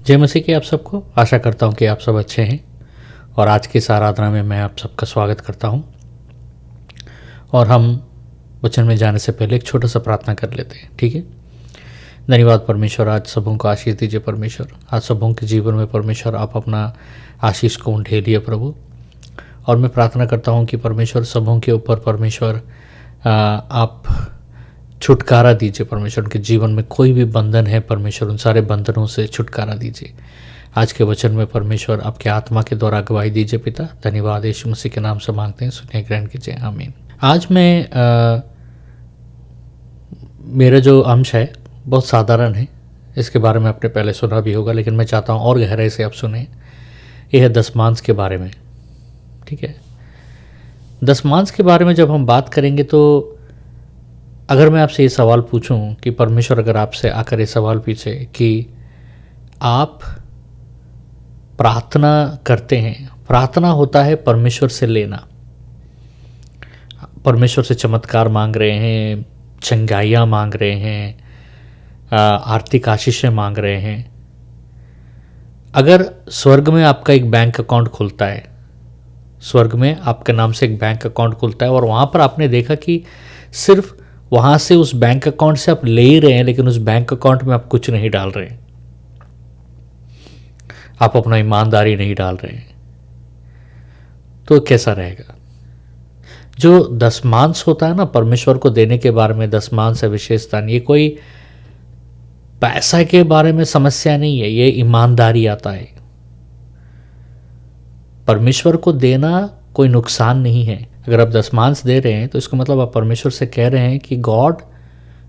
जय मसीह की आप सबको। आशा करता हूँ कि आप सब अच्छे हैं और आज की इस आराधना में मैं आप सबका स्वागत करता हूँ। और हम वचन में जाने से पहले एक छोटा सा प्रार्थना कर लेते हैं, ठीक है। धन्यवाद परमेश्वर, आज सबों को आशीष दीजिए परमेश्वर। आज सबों के जीवन में परमेश्वर आप अपना आशीष को ढेलिए प्रभु। और मैं प्रार्थना करता हूँ कि परमेश्वर सबों के ऊपर परमेश्वर आप छुटकारा दीजिए परमेश्वर। उनके जीवन में कोई भी बंधन है परमेश्वर, उन सारे बंधनों से छुटकारा दीजिए। आज के वचन में परमेश्वर आपके आत्मा के द्वारा अगुवाई दीजिए पिता। धन्यवाद यीशु मसीह के नाम से मांगते हैं, सुनिए ग्रहण कीजिए, आमीन। आज मैं मेरा जो अंश है बहुत साधारण है, इसके बारे में आपने पहले सुना भी होगा, लेकिन मैं चाहता हूँ और गहराई से आप सुने। यह है दशमांश के बारे में, ठीक है। दशमांश के बारे में जब हम बात करेंगे तो अगर मैं आपसे ये सवाल पूछूं कि परमेश्वर अगर आपसे आकर ये सवाल पूछे कि आप प्रार्थना करते हैं, प्रार्थना होता है परमेश्वर से लेना, परमेश्वर से चमत्कार मांग रहे हैं, चंगाइयाँ मांग रहे हैं, आर्थिक आशीषें मांग रहे हैं। अगर स्वर्ग में आपका एक बैंक अकाउंट खुलता है, स्वर्ग में आपके नाम से एक बैंक अकाउंट खुलता है और वहाँ पर आपने देखा कि सिर्फ वहाँ से उस बैंक अकाउंट से आप ले ही रहे हैं, लेकिन उस बैंक अकाउंट में आप कुछ नहीं डाल रहे हैं, आप अपना ईमानदारी नहीं डाल रहे हैं, तो कैसा रहेगा? जो दशमांश होता है ना परमेश्वर को देने के बारे में, दशमांश है विशेषता, ये कोई पैसा के बारे में समस्या नहीं है, ये ईमानदारी आता है। परमेश्वर को देना कोई नुकसान नहीं है। अगर आप दशमांश दे रहे हैं तो इसका मतलब आप परमेश्वर से कह रहे हैं कि God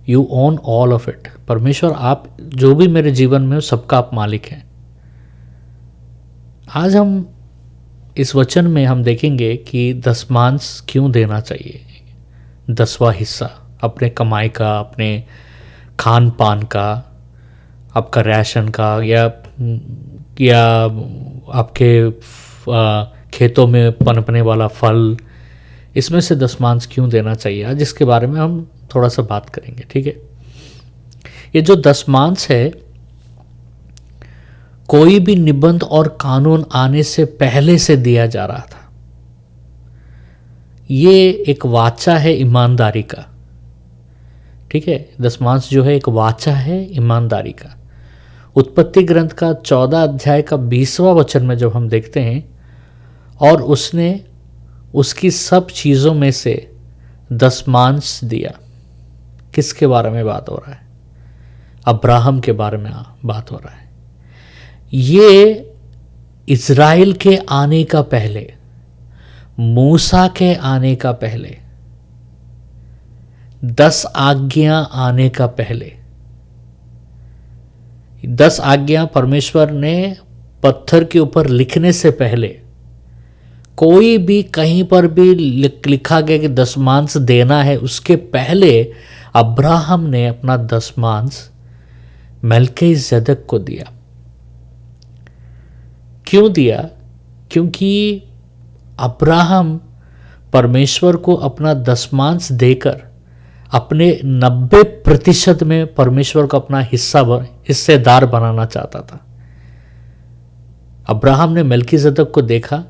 you own all of it. परमेश्वर आप जो भी मेरे जीवन में हो सबका आप मालिक हैं। आज हम इस वचन में हम देखेंगे कि दशमांश क्यों देना चाहिए। 10वां हिस्सा अपने कमाई का, अपने खान पान का, आपका राशन का, या आपके खेतों में पनपने वाला फल, इसमें से दशमांश क्यों देना चाहिए, आज इसके बारे में हम थोड़ा सा बात करेंगे, ठीक है। ये जो दशमांश है, कोई भी निबंध और कानून आने से पहले से दिया जा रहा था। ये एक वाचा है ईमानदारी का, ठीक है। दशमांश जो है एक वाचा है ईमानदारी का। उत्पत्ति ग्रंथ का 14 अध्याय का 20वां वचन में जब हम देखते हैं, और उसने उसकी सब चीज़ों में से दशमांश दिया। किसके बारे में बात हो रहा है? अब्राहम के बारे में बात हो रहा है। ये इज़राइल के आने का पहले, मूसा के आने का पहले, 10 आज्ञा आने का पहले, 10 आज्ञा परमेश्वर ने पत्थर के ऊपर लिखने से पहले, कोई भी कहीं पर भी लिखा गया कि दशमांश देना है, उसके पहले अब्राहम ने अपना दशमांश मेल्कीसेदक को दिया। क्यों दिया? क्योंकि अब्राहम परमेश्वर को अपना दशमांश देकर अपने 90% में परमेश्वर को अपना हिस्सेदार बनाना चाहता था। अब्राहम ने मेल्कीसेदक को देखा।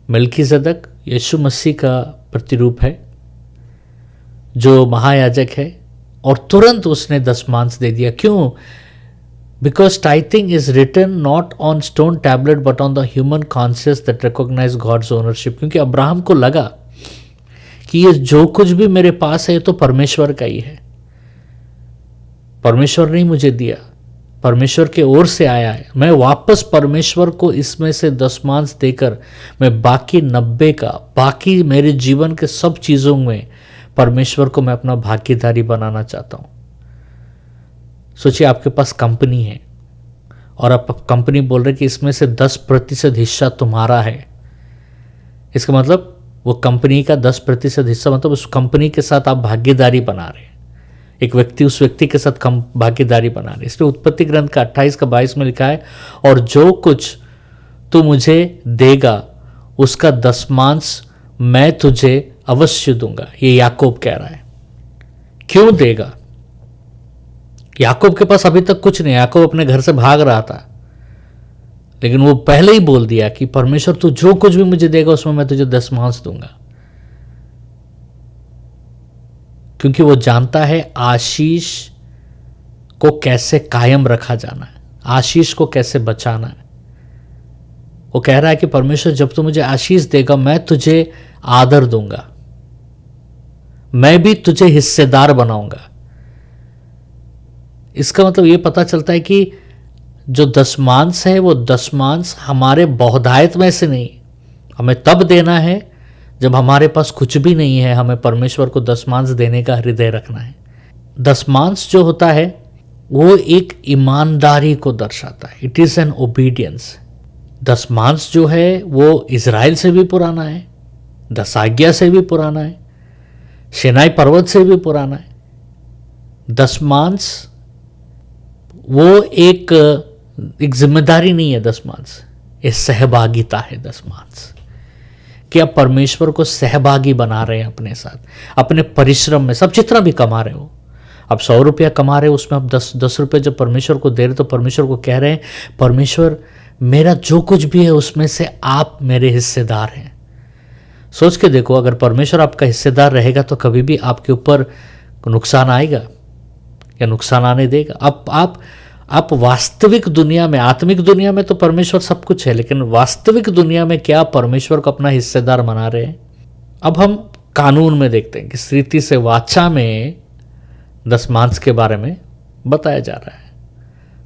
मेल्कीसेदक यीशु मसीह का प्रतिरूप है, जो महायाजक है, और तुरंत उसने दशमांश दे दिया। क्यों? Because tithing is written not on stone tablet but on the human conscious that recognize God's ownership. क्योंकि अब्राहम को लगा कि ये जो कुछ भी मेरे पास है तो परमेश्वर का ही है, परमेश्वर ने मुझे दिया, परमेश्वर के ओर से आया है। मैं वापस परमेश्वर को इसमें से दशमांश देकर मैं बाकी 90 का, बाकी मेरे जीवन के सब चीज़ों में परमेश्वर को मैं अपना भागीदारी बनाना चाहता हूँ। सोचिए आपके पास कंपनी है और आप कंपनी बोल रहे कि इसमें से 10% हिस्सा तुम्हारा है। इसका मतलब वो कंपनी का 10% हिस्सा, मतलब उस कंपनी के साथ आप भागीदारी बना रहे हैं। एक व्यक्ति उस व्यक्ति के साथ कम भागीदारी बना रहे। इसलिए उत्पत्ति ग्रंथ का 28 का 22 में लिखा है, और जो कुछ तू मुझे देगा उसका दशमांश मैं तुझे अवश्य दूंगा। ये याकूब कह रहा है। क्यों देगा? याकूब के पास अभी तक कुछ नहीं, याकूब अपने घर से भाग रहा था, लेकिन वो पहले ही बोल दिया कि परमेश्वर तू जो कुछ भी मुझे देगा उसमें मैं तुझे दशमांश दूंगा, क्योंकि वो जानता है आशीष को कैसे कायम रखा जाना है, आशीष को कैसे बचाना है। वो कह रहा है कि परमेश्वर जब तू मुझे आशीष देगा मैं तुझे आदर दूंगा, मैं भी तुझे हिस्सेदार बनाऊंगा। इसका मतलब ये पता चलता है कि जो दशमांश है वो दशमांश हमारे बहुधायत में से नहीं, हमें तब देना है जब हमारे पास कुछ भी नहीं है। हमें परमेश्वर को दशमांश देने का हृदय रखना है। दशमांश जो होता है वो एक ईमानदारी को दर्शाता है, इट इज एन ओबीडियंस। दशमांश जो है वो इज़राइल से भी पुराना है, 10 आज्ञा से भी पुराना है, सिनाई पर्वत से भी पुराना है। दशमांश वो एक जिम्मेदारी नहीं है, दशमांश ये सहभागिता है। दशमांश कि आप परमेश्वर को सहभागी बना रहे हैं अपने साथ, अपने परिश्रम में। सब जितना भी कमा रहे हो, आप 100 रुपया कमा रहे हो, उसमें आप 10 रुपये जब परमेश्वर को दे रहे तो परमेश्वर को कह रहे हैं परमेश्वर मेरा जो कुछ भी है उसमें से आप मेरे हिस्सेदार हैं। सोच के देखो, अगर परमेश्वर आपका हिस्सेदार रहेगा तो कभी भी आपके ऊपर नुकसान आएगा या नुकसान आने देगा? आप वास्तविक दुनिया में, आत्मिक दुनिया में तो परमेश्वर सब कुछ है, लेकिन वास्तविक दुनिया में क्या परमेश्वर को अपना हिस्सेदार बना रहे हैं? अब हम कानून में देखते हैं कि रीति से वाचा में दशमांश के बारे में बताया जा रहा है।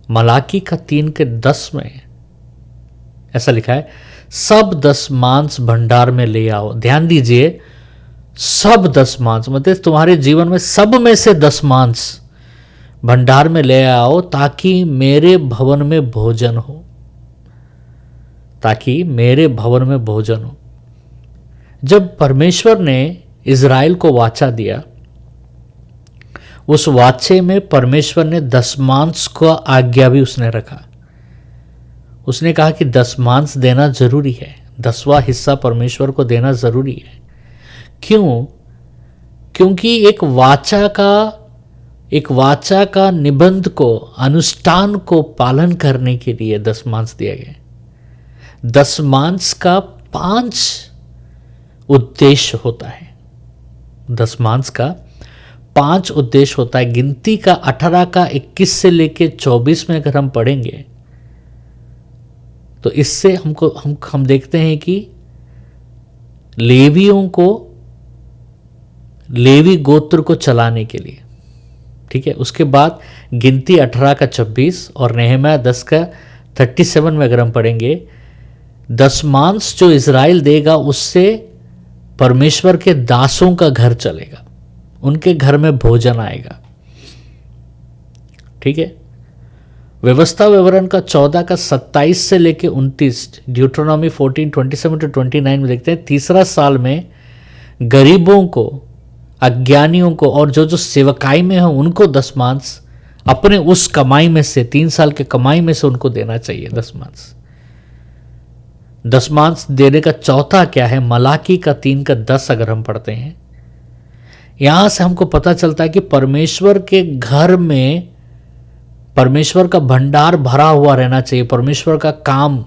मलाकी का 3:10 में ऐसा लिखा है, सब दशमांश भंडार में ले आओ। ध्यान दीजिए, सब दशमांश मतलब तुम्हारे जीवन में सब में से दशमांश भंडार में ले आओ ताकि मेरे भवन में भोजन हो, ताकि मेरे भवन में भोजन हो। जब परमेश्वर ने इज़राइल को वाचा दिया, उस वाचे में परमेश्वर ने दशमांश को आज्ञा भी उसने रखा। उसने कहा कि दशमांश देना जरूरी है, 10वां हिस्सा परमेश्वर को देना जरूरी है। क्यों? क्योंकि एक वाचा का निबंध को, अनुष्ठान को पालन करने के लिए दशमांश दिया गया। दशमांश का 5 उद्देश्य होता है। दशमांश का 5 उद्देश्य होता है। गिनती का 18 का 21 से लेके 24 में अगर हम पढ़ेंगे तो इससे हम देखते हैं कि लेवियों को, लेवी गोत्र को चलाने के लिए, ठीक है। उसके बाद गिनती 18 का 26 और नेहम्याह 10 का 37 में अगर हम पढ़ेंगे, दशमांश जो इज़राइल देगा उससे परमेश्वर के दासों का घर चलेगा, उनके घर में भोजन आएगा, ठीक है। व्यवस्था विवरण का 14 का 27 से लेके 29, ड्यूट्रोनॉमी 14:27-29 में देखते हैं, तीसरा साल में गरीबों को, अज्ञानियों को और जो सेवकाई में हो उनको दशमांश अपने उस कमाई में से, 3 साल के कमाई में से उनको देना चाहिए दशमांश। दशमांश देने का चौथा क्या है? मलाकी का 3:10 अगर हम पढ़ते हैं, यहां से हमको पता चलता है कि परमेश्वर के घर में परमेश्वर का भंडार भरा हुआ रहना चाहिए, परमेश्वर का काम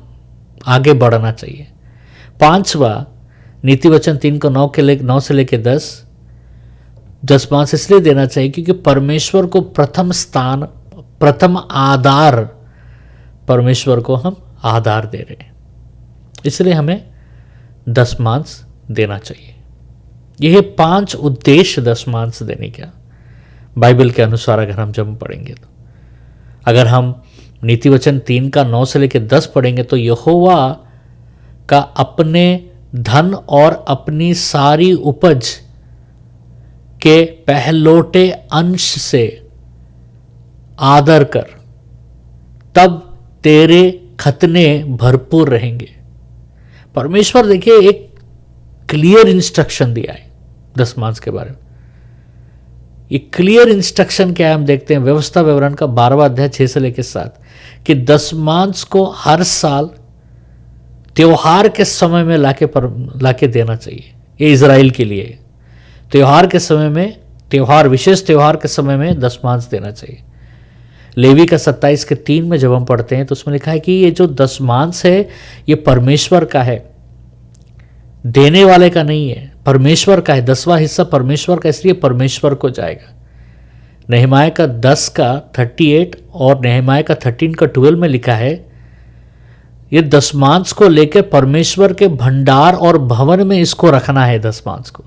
आगे बढ़ना चाहिए। 5वां नीति वचन 3:9 से लेके 10, दशमांश इसलिए देना चाहिए क्योंकि परमेश्वर को प्रथम स्थान, प्रथम आधार, परमेश्वर को हम आधार दे रहे हैं, इसलिए हमें दशमांश देना चाहिए। यह 5 उद्देश्य दशमांश देने का बाइबल के अनुसार अगर हम जब पढ़ेंगे तो, अगर हम नीति वचन 3:9 से लेकर 10 पढ़ेंगे तो यहोवा का अपने धन और अपनी सारी उपज के पहलोटे अंश से आदर कर, तब तेरे खतने भरपूर रहेंगे। परमेश्वर देखिए एक क्लियर इंस्ट्रक्शन दिया है दशमांश के बारे में। ये क्लियर इंस्ट्रक्शन क्या है हम देखते हैं व्यवस्था विवरण का 12वां अध्याय 6 से लेकर 7, कि दशमांश को हर साल त्योहार के समय में लाके देना चाहिए। ये इज़राइल के लिए त्योहार के समय में, विशेष त्योहार के समय में दशमांश देना चाहिए। लेवी का 27:3 में जब हम पढ़ते हैं तो उसमें लिखा है कि ये जो दशमांश है ये परमेश्वर का है, देने वाले का नहीं है, परमेश्वर का है। 10वां हिस्सा परमेश्वर का, इसलिए परमेश्वर को जाएगा। नेहमाया का 10 का 38 और नेहमाया का 13 का 12 में लिखा है ये दशमांश को लेकर परमेश्वर के भंडार और भवन में इसको रखना है। दशमांश को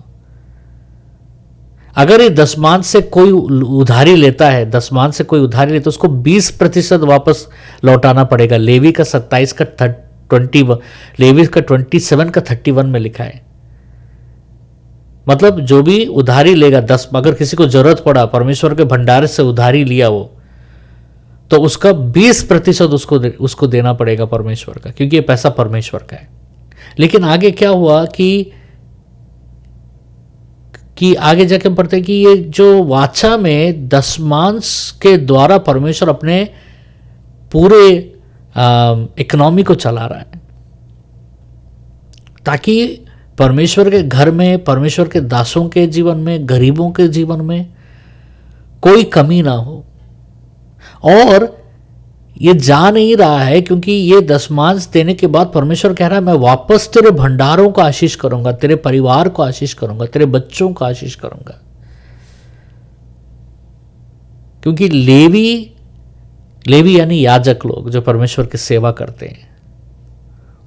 अगर ये दशमांश से कोई उधारी लेता है, दशमांश से कोई उधारी लेता है, उसको 20% वापस लौटाना पड़ेगा। लेवी का 27 का 21, लेवी का 27 का 31 में लिखा है। मतलब जो भी उधारी लेगा, अगर किसी को जरूरत पड़ा, परमेश्वर के भंडार से उधारी लिया वो, तो उसका 20% उसको देना पड़ेगा परमेश्वर का, क्योंकि ये पैसा परमेश्वर का है। लेकिन आगे क्या हुआ कि आगे जाके हम पढ़ते हैं कि ये जो वाचा में दशमांश के द्वारा परमेश्वर अपने पूरे इकोनॉमी को चला रहा है, ताकि परमेश्वर के घर में, परमेश्वर के दासों के जीवन में, गरीबों के जीवन में कोई कमी ना हो। और ये जा नहीं रहा है, क्योंकि ये दशमांश देने के बाद परमेश्वर कह रहा है मैं वापस तेरे भंडारों को आशीष करूंगा, तेरे परिवार को आशीष करूंगा, तेरे बच्चों को आशीष करूंगा। क्योंकि लेवी यानी याजक लोग जो परमेश्वर की सेवा करते हैं,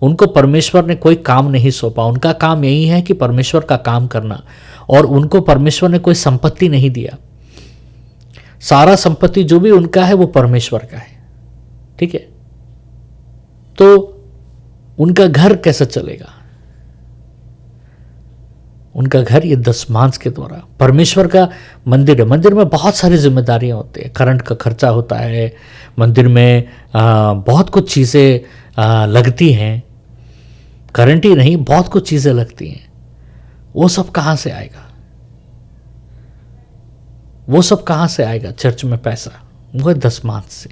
उनको परमेश्वर ने कोई काम नहीं सौंपा। उनका काम यही है कि परमेश्वर का काम करना, और उनको परमेश्वर ने कोई संपत्ति नहीं दिया। सारा संपत्ति जो भी उनका है वो परमेश्वर का है, ठीक है। तो उनका घर कैसे चलेगा? उनका घर ये दशमांश के द्वारा। परमेश्वर का मंदिर है, मंदिर में बहुत सारी जिम्मेदारियां होती है। करंट का खर्चा होता है, मंदिर में बहुत कुछ चीज़ें लगती हैं। करंट ही नहीं, बहुत कुछ चीज़ें लगती हैं। वो सब कहाँ से आएगा? वो सब कहाँ से आएगा? चर्च में पैसा, वो है दशमांश से।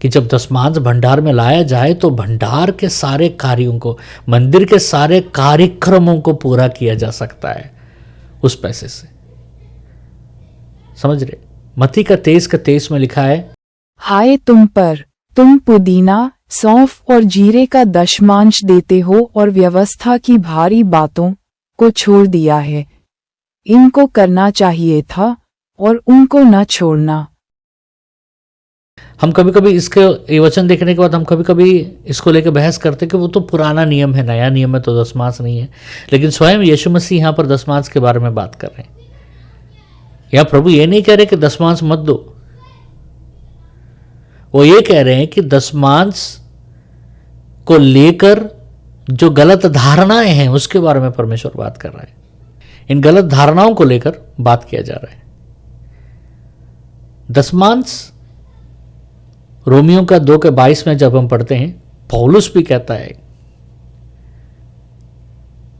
कि जब दशमांश भंडार में लाया जाए तो भंडार के सारे कार्यों को, मंदिर के सारे कार्यक्रमों को पूरा किया जा सकता है उस पैसे से। समझ रहे? मत्ती का 23 में लिखा है, हाय तुम पर, तुम पुदीना, सौंफ और जीरे का दशमांश देते हो और व्यवस्था की भारी बातों को छोड़ दिया है। इनको करना चाहिए था और उनको न छोड़ना। हम कभी कभी इसके ये वचन देखने के बाद हम कभी कभी इसको लेकर बहस करते कि वो तो पुराना नियम है, नया नियम है तो दशमांश नहीं है। लेकिन स्वयं यीशु मसीह यहाँ पर दशमांश के बारे में बात कर रहे हैं। या प्रभु ये नहीं कह रहे कि दशमांश मत दो, वो ये कह रहे हैं कि दशमांश को लेकर जो गलत धारणाएं हैं उसके बारे में परमेश्वर बात कर रहा है। इन गलत धारणाओं को लेकर बात किया जा रहा है। दशमांश रोमियो का 2:22 में जब हम पढ़ते हैं, पौलुस भी कहता है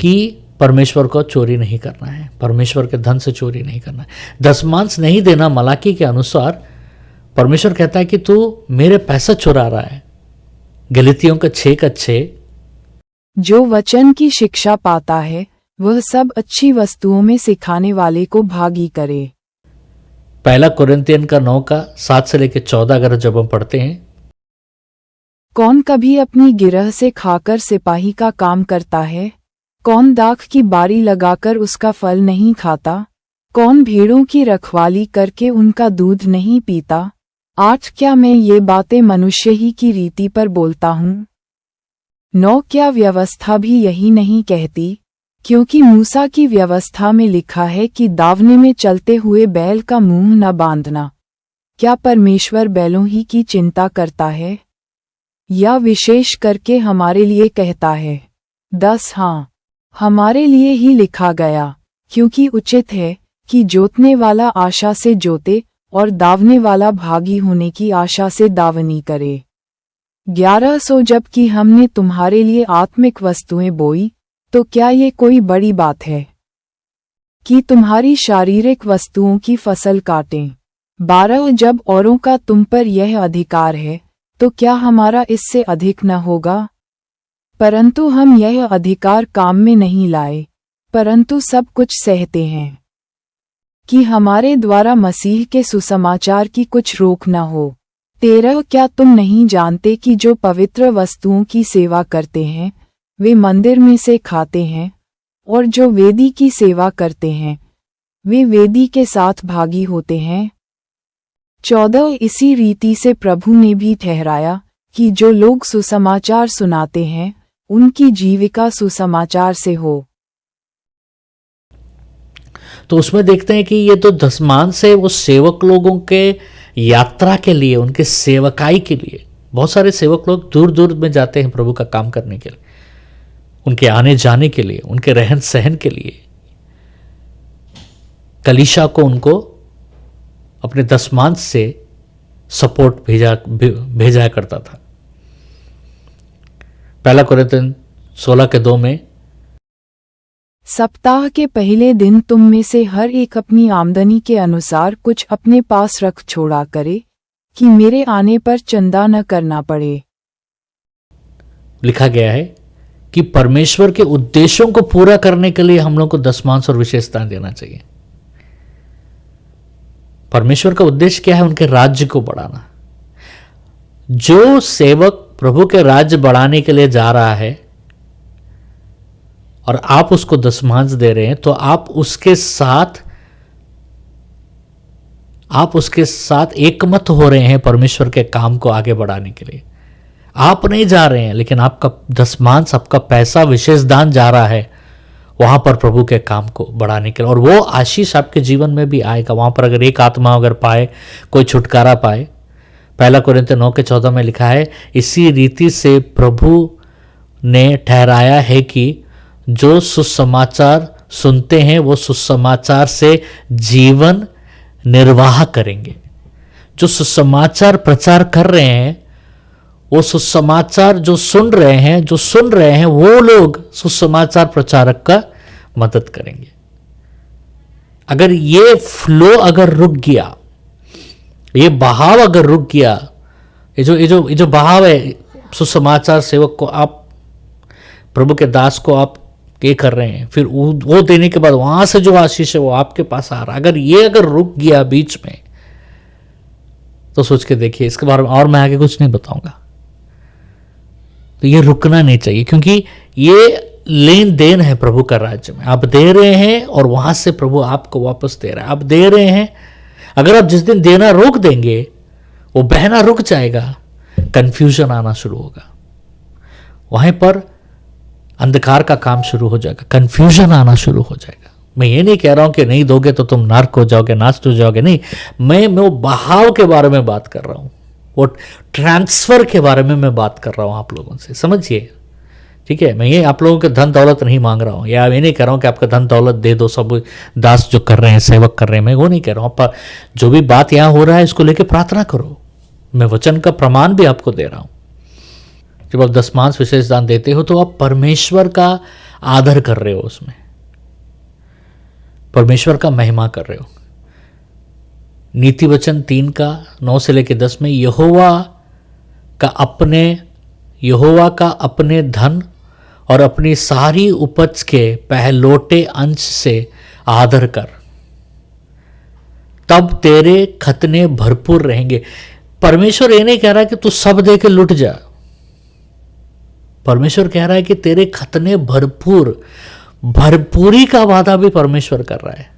कि परमेश्वर को चोरी नहीं करना है, परमेश्वर के धन से चोरी नहीं करना है। दशमांश नहीं देना, मलाकी के अनुसार परमेश्वर कहता है कि तू मेरे पैसा चुरा रहा है। गलतियों का 6:6। जो वचन की शिक्षा पाता है वह सब अच्छी वस्तुओं में सिखाने वाले को भागी करे। पहला कुरिन्थियन का 9:7 से लेकर 14 अगर जब हम पढ़ते हैं, कौन कभी अपनी गिरह से खाकर सिपाही का काम करता है? कौन दाख की बारी लगाकर उसका फल नहीं खाता? कौन भेड़ों की रखवाली करके उनका दूध नहीं पीता? 8 क्या मैं ये बातें मनुष्य ही की रीति पर बोलता हूँ? 9 क्या व्यवस्था भी यही नहीं कहती? क्योंकि मूसा की व्यवस्था में लिखा है कि दावने में चलते हुए बैल का मुंह न बांधना। क्या परमेश्वर बैलों ही की चिंता करता है? या विशेष करके हमारे लिए कहता है? 10 हाँ, हमारे लिए ही लिखा गया, क्योंकि उचित है कि जोतने वाला आशा से जोते और दावने वाला भागी होने की आशा से दावनी करे। 11 जबकि हमने तुम्हारे लिए आत्मिक वस्तुएं बोई, तो क्या ये कोई बड़ी बात है कि तुम्हारी शारीरिक वस्तुओं की फसल काटें? 12 जब औरों का तुम पर यह अधिकार है, तो क्या हमारा इससे अधिक न होगा? परंतु हम यह अधिकार काम में नहीं लाए, परंतु सब कुछ सहते हैं। कि हमारे द्वारा मसीह के सुसमाचार की कुछ रोक न हो। 13 क्या तुम नहीं जानते कि जो पवित्र वस्तुओं की सेवा करते हैं वे मंदिर में से खाते हैं, और जो वेदी की सेवा करते हैं वे वेदी के साथ भागी होते हैं। 14 इसी रीति से प्रभु ने भी ठहराया कि जो लोग सुसमाचार सुनाते हैं उनकी जीविका सुसमाचार से हो। तो उसमें देखते हैं कि ये तो दशमांश है वो सेवक लोगों के यात्रा के लिए, उनके सेवकाई के लिए। बहुत सारे सेवक लोग दूर दूर में जाते हैं प्रभु का काम करने के लिए, उनके आने जाने के लिए, उनके रहन सहन के लिए। कलीशा को उनको अपने दशमांश से सपोर्ट भेजा करता था। पहला कोरिन्थियन 16:2 में, सप्ताह के पहले दिन तुम में से हर एक अपनी आमदनी के अनुसार कुछ अपने पास रख छोड़ा करे, कि मेरे आने पर चंदा न करना पड़े। लिखा गया है कि परमेश्वर के उद्देश्यों को पूरा करने के लिए हम लोग को दशमांश और विशेष दान देना चाहिए। परमेश्वर का उद्देश्य क्या है? उनके राज्य को बढ़ाना। जो सेवक प्रभु के राज्य बढ़ाने के लिए जा रहा है और आप उसको दशमांश दे रहे हैं, तो आप उसके साथ एकमत हो रहे हैं परमेश्वर के काम को आगे बढ़ाने के लिए। आप नहीं जा रहे हैं, लेकिन आपका दशमांश, आपका पैसा, विशेष दान जा रहा है वहां पर प्रभु के काम को बढ़ाने के लिए, और वो आशीष आपके जीवन में भी आएगा। वहां पर अगर एक आत्मा अगर पाए, कोई छुटकारा पाए। पहला कोरिन्थियन 9:14 में लिखा है, इसी रीति से प्रभु ने ठहराया है कि जो सुसमाचार सुनते हैं वो सुसमाचार से जीवन निर्वाह करेंगे। जो सुसमाचार प्रचार कर रहे हैं, वो सुसमाचार जो सुन रहे हैं वो लोग सुसमाचार प्रचारक का मदद करेंगे। अगर ये फ्लो अगर रुक गया, ये बहाव अगर रुक गया, ये जो बहाव है, सुसमाचार सेवक को आप, प्रभु के दास को आप ये कर रहे हैं, फिर वो देने के बाद वहां से जो आशीष है वो आपके पास आ रहा है, अगर रुक गया बीच में, तो सोच के देखिए। इसके बारे में और मैं आगे कुछ नहीं बताऊंगा। तो ये रुकना नहीं चाहिए, क्योंकि ये लेन देन है प्रभु का राज्य में। आप दे रहे हैं और वहां से प्रभु आपको वापस दे रहा है। आप दे रहे हैं, अगर आप जिस दिन देना रोक देंगे, वो बहना रुक जाएगा, कंफ्यूजन आना शुरू होगा, वहीं पर अंधकार का काम शुरू हो जाएगा, कंफ्यूजन आना शुरू हो जाएगा। मैं ये नहीं कह रहा हूं कि नहीं दोगे तो तुम नर्क हो जाओगे, नास्ट हो जाओगे, नहीं। मैं वो बहाव के बारे में बात कर रहा हूं, वो ट्रांसफर के बारे में मैं बात कर रहा हूं आप लोगों से, समझिए। ठीक है, मैं ये आप लोगों के धन दौलत नहीं मांग रहा हूं, या मैं नहीं कह रहा हूं कि आपका धन दौलत दे दो सब दास जो कर रहे हैं, सेवक कर रहे हैं, मैं वो नहीं कह रहा हूं। पर जो भी बात यहां हो रहा है इसको लेकर प्रार्थना करो। मैं वचन का प्रमाण भी आपको दे रहा हूं। जब आप दशमांश विशेष दान देते हो तो आप परमेश्वर का आदर कर रहे हो, उसमें परमेश्वर का महिमा कर रहे हो। नीति वचन 3:9 से लेकर 10 में, यहोवा का अपने धन और अपनी सारी उपज के पहलोटे अंश से आदर कर, तब तेरे खतने भरपूर रहेंगे। परमेश्वर ये नहीं कह रहा कि तू सब दे के लुट जा। परमेश्वर कह रहा है कि तेरे खतने भरपूरी का वादा भी परमेश्वर कर रहा है।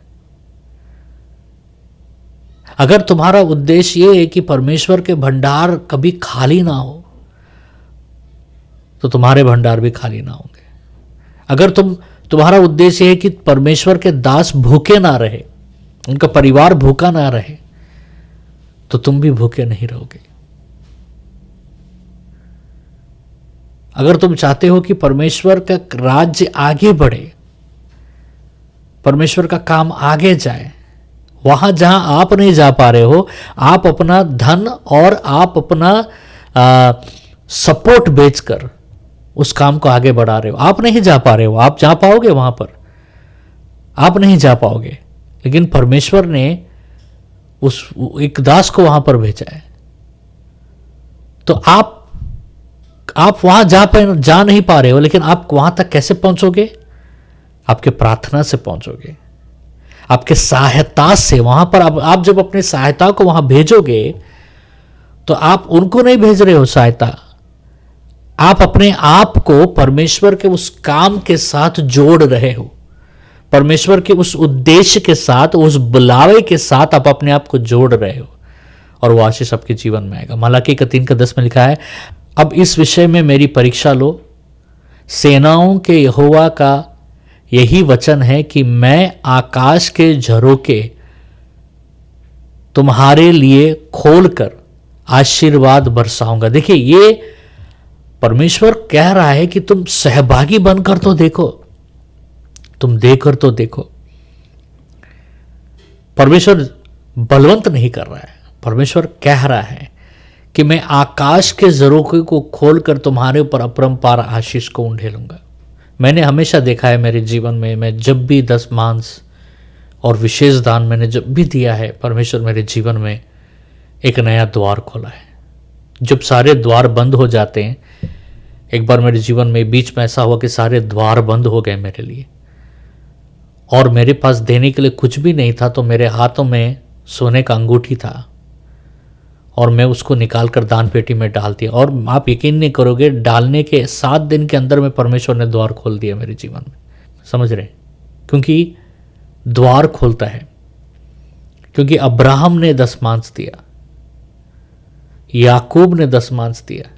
अगर तुम्हारा उद्देश्य ये है कि परमेश्वर के भंडार कभी खाली ना हो, तो तुम्हारे भंडार भी खाली ना होंगे। अगर तुम्हारा उद्देश्य है कि परमेश्वर के दास भूखे ना रहे, उनका परिवार भूखा ना रहे, तो तुम भी भूखे नहीं रहोगे। अगर तुम चाहते हो कि परमेश्वर का राज्य आगे बढ़े, परमेश्वर का काम आगे जाए, वहां जहां आप नहीं जा पा रहे हो, आप अपना धन और आप अपना सपोर्ट बेचकर उस काम को आगे बढ़ा रहे हो। आप नहीं जा पा रहे हो, आप जा पाओगे वहां पर, आप नहीं जा पाओगे, लेकिन परमेश्वर ने उस एक दास को वहां पर भेजा है। तो आप वहां जा नहीं पा रहे हो, लेकिन आप वहां तक कैसे पहुंचोगे? आपके प्रार्थना से पहुंचोगे, आपके सहायता से। वहां पर आप जब अपने सहायता को वहां भेजोगे तो आप उनको नहीं भेज रहे हो सहायता, आप अपने आप को परमेश्वर के उस काम के साथ जोड़ रहे हो, परमेश्वर के उस उद्देश्य के साथ, उस बुलावे के साथ आप अपने आप को जोड़ रहे हो, और वो आशीष आपके जीवन में आएगा। मलाकी का 3:10 में लिखा है, अब इस विषय में मेरी परीक्षा लो, सेनाओं के यहोवा का यही वचन है कि मैं आकाश के झरोके तुम्हारे लिए खोलकर आशीर्वाद बरसाऊंगा। देखिए, ये परमेश्वर कह रहा है कि तुम सहभागी बनकर तो देखो, तुम देकर तो देखो। परमेश्वर बलवंत नहीं कर रहा है, परमेश्वर कह रहा है कि मैं आकाश के झरोखे को खोलकर तुम्हारे ऊपर अपरंपार आशीष को उंडेलूंगा। मैंने हमेशा देखा है मेरे जीवन में, मैं जब भी दशमांश और विशेष दान मैंने जब भी दिया है, परमेश्वर मेरे जीवन में एक नया द्वार खोला है। जब सारे द्वार बंद हो जाते हैं, एक बार मेरे जीवन में बीच में ऐसा हुआ कि सारे द्वार बंद हो गए मेरे लिए, और मेरे पास देने के लिए कुछ भी नहीं था, तो मेरे हाथों में सोने का अंगूठी था और मैं उसको निकाल कर दान पेटी में डाल दिया। और आप यकीन नहीं करोगे, डालने के 7 दिन के अंदर में परमेश्वर ने द्वार खोल दिया मेरे जीवन में। समझ रहे? क्योंकि द्वार खोलता है, क्योंकि अब्राहम ने दशमांश दिया, याकूब ने दशमांश दिया।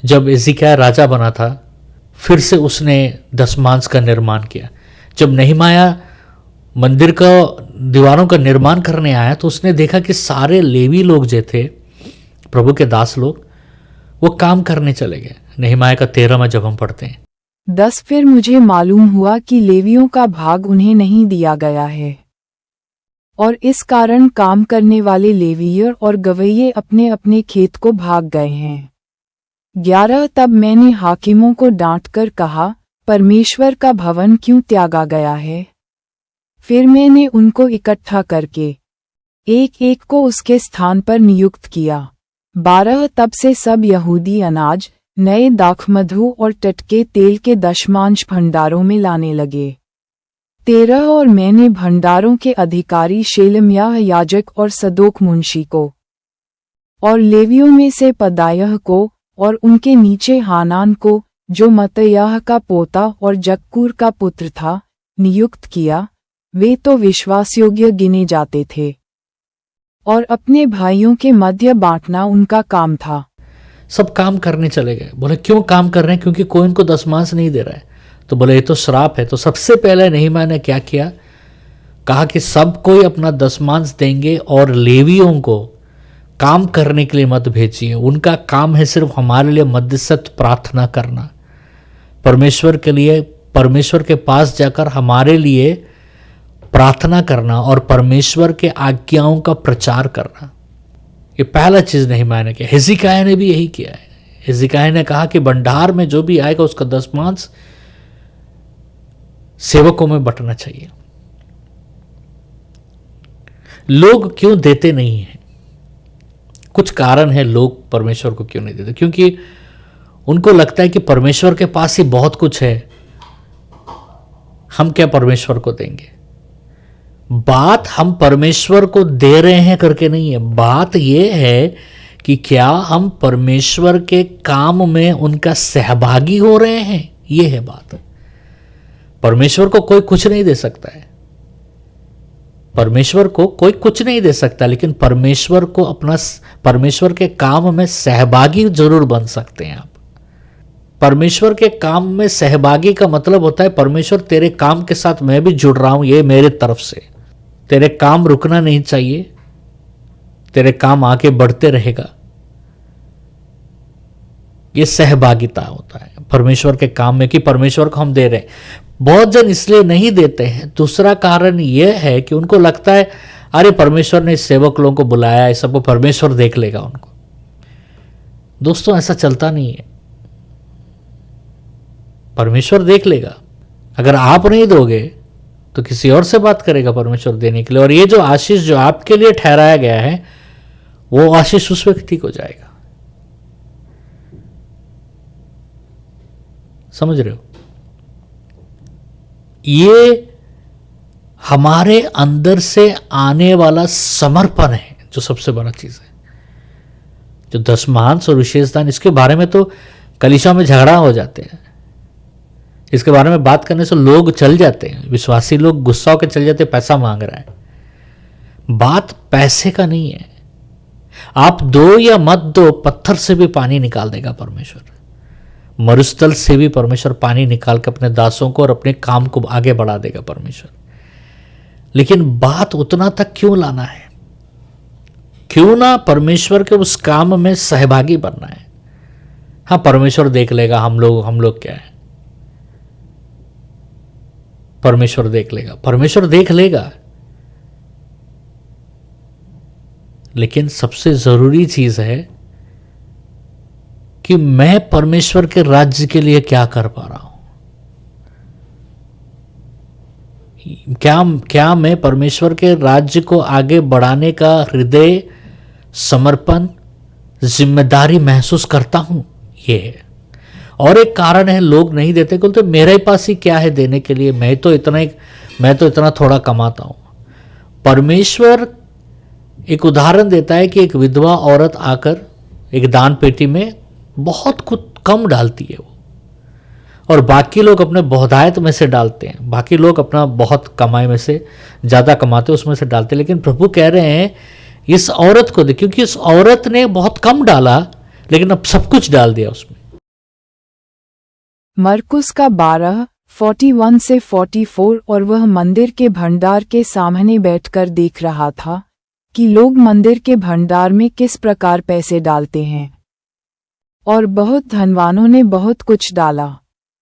जब हिजकिय्याह राजा बना था, फिर से उसने दशमांश का निर्माण किया। जब नehemiah मंदिर का दीवारों का निर्माण करने आया, तो उसने देखा कि सारे लेवी लोग जो थे, प्रभु के दास लोग, वो काम करने चले गए। nehemiah का 13 में जब हम पढ़ते हैं 10, फिर मुझे मालूम हुआ कि लेवियों का भाग उन्हें नहीं दिया गया है, और इस कारण काम करने वाले लेवीय और गवैये अपने अपने खेत को भाग गए हैं। 11, तब मैंने हाकिमों को डांटकर कहा, परमेश्वर का भवन क्यों त्यागा गया है? फिर मैंने उनको इकट्ठा करके एक एक को उसके स्थान पर नियुक्त किया। 12, तब से सब यहूदी अनाज, नए दाखमधु और टटके तेल के दशमांश भंडारों में लाने लगे। 13, और मैंने भंडारों के अधिकारी शेलम्याह याजक और सदोक मुंशी को, और लेवियों में से पदायह को, और उनके नीचे हानान को, जो मत्तयाह का पोता और जक्कूर का पुत्र था, नियुक्त किया। वे तो विश्वासयोग्य गिने जाते थे, और अपने भाइयों के मध्य बांटना उनका काम था। सब काम करने चले गए। बोले क्यों काम कर रहे हैं? क्योंकि कोई इनको दशमांश नहीं दे रहा है। तो बोले ये तो श्राप है। तो सबसे पहले nehemiah ने क्या किया? कहा कि सब कोई अपना दशमांश देंगे और लेवियों को काम करने के लिए मत भेजिए। उनका काम है सिर्फ हमारे लिए मध्यस्थ प्रार्थना करना, परमेश्वर के लिए, परमेश्वर के पास जाकर हमारे लिए प्रार्थना करना और परमेश्वर के आज्ञाओं का प्रचार करना। ये पहला चीज nehemiah ने किया। हिजकिय्याह ने भी यही किया है। हिजकिय्याह ने कहा कि भंडार में जो भी आएगा उसका दशमांश सेवकों में बंटना चाहिए। लोग क्यों देते नहीं हैं? कुछ कारण है लोग परमेश्वर को क्यों नहीं देते। क्योंकि उनको लगता है कि परमेश्वर के पास ही बहुत कुछ है, हम क्या परमेश्वर को देंगे। बात हम परमेश्वर को दे रहे हैं करके नहीं है, बात यह है कि क्या हम परमेश्वर के काम में उनका सहभागी हो रहे हैं। यह है बात। परमेश्वर को कोई कुछ नहीं दे सकता है, परमेश्वर को कोई कुछ नहीं दे सकता, लेकिन परमेश्वर को अपना, परमेश्वर के काम में सहभागी जरूर बन सकते हैं आप। परमेश्वर के काम में सहभागी का मतलब होता है परमेश्वर तेरे काम के साथ मैं भी जुड़ रहा हूं, ये मेरे तरफ से, तेरे काम रुकना नहीं चाहिए, तेरे काम आगे बढ़ते रहेगा। ये सहभागिता होता है परमेश्वर के काम में, कि परमेश्वर को हम दे रहे हैं। बहुत जन इसलिए नहीं देते हैं, दूसरा कारण यह है कि उनको लगता है अरे परमेश्वर ने सेवक लोगों को बुलाया है, सबको परमेश्वर देख लेगा उनको। दोस्तों ऐसा चलता नहीं है, परमेश्वर देख लेगा। अगर आप नहीं दोगे तो किसी और से बात करेगा परमेश्वर देने के लिए, और ये जो आशीष जो आपके लिए ठहराया गया है वो आशीष उस व्यक्ति को जाएगा। समझ रहे हो? ये हमारे अंदर से आने वाला समर्पण है जो सबसे बड़ा चीज है। जो दशमांश और विशेष दान, इसके बारे में तो कलीसिया में झगड़ा हो जाते हैं। इसके बारे में बात करने से लोग चल जाते हैं, विश्वासी लोग गुस्सा होकर चल जाते हैं, पैसा मांग रहा है। बात पैसे का नहीं है। आप दो या मत दो, पत्थर से भी पानी निकाल देगा परमेश्वर। मरुस्थल से भी परमेश्वर पानी निकाल के अपने दासों को और अपने काम को आगे बढ़ा देगा परमेश्वर। लेकिन बात उतना तक क्यों लाना है? क्यों ना परमेश्वर के उस काम में सहभागी बनना है। हाँ, परमेश्वर देख लेगा, हम लोग क्या है, परमेश्वर देख लेगा, परमेश्वर देख लेगा। लेकिन सबसे जरूरी चीज है कि मैं परमेश्वर के राज्य के लिए क्या कर पा रहा हूं। क्या मैं परमेश्वर के राज्य को आगे बढ़ाने का हृदय, समर्पण, जिम्मेदारी महसूस करता हूं? ये है। और एक कारण है, लोग नहीं देते, बोलते मेरे पास ही क्या है देने के लिए, मैं तो इतना थोड़ा कमाता हूं। परमेश्वर एक उदाहरण देता है कि एक विधवा औरत आकर एक दान पेटी में बहुत कुछ कम डालती है वो, और बाकी लोग अपने बहुतायत में से डालते हैं। बाकी लोग अपना बहुत कमाई में से ज़्यादा कमाते हैं, उसमें से डालते हैं। लेकिन प्रभु कह रहे हैं इस औरत को देखिए, क्योंकि इस औरत ने बहुत कम डाला लेकिन अब सब कुछ डाल दिया उसमें। मरकुस का 12:41 से 44। और वह मंदिर के भंडार के सामने बैठकर देख रहा था कि लोग मंदिर के भंडार में किस प्रकार पैसे डालते हैं, और बहुत धनवानों ने बहुत कुछ डाला।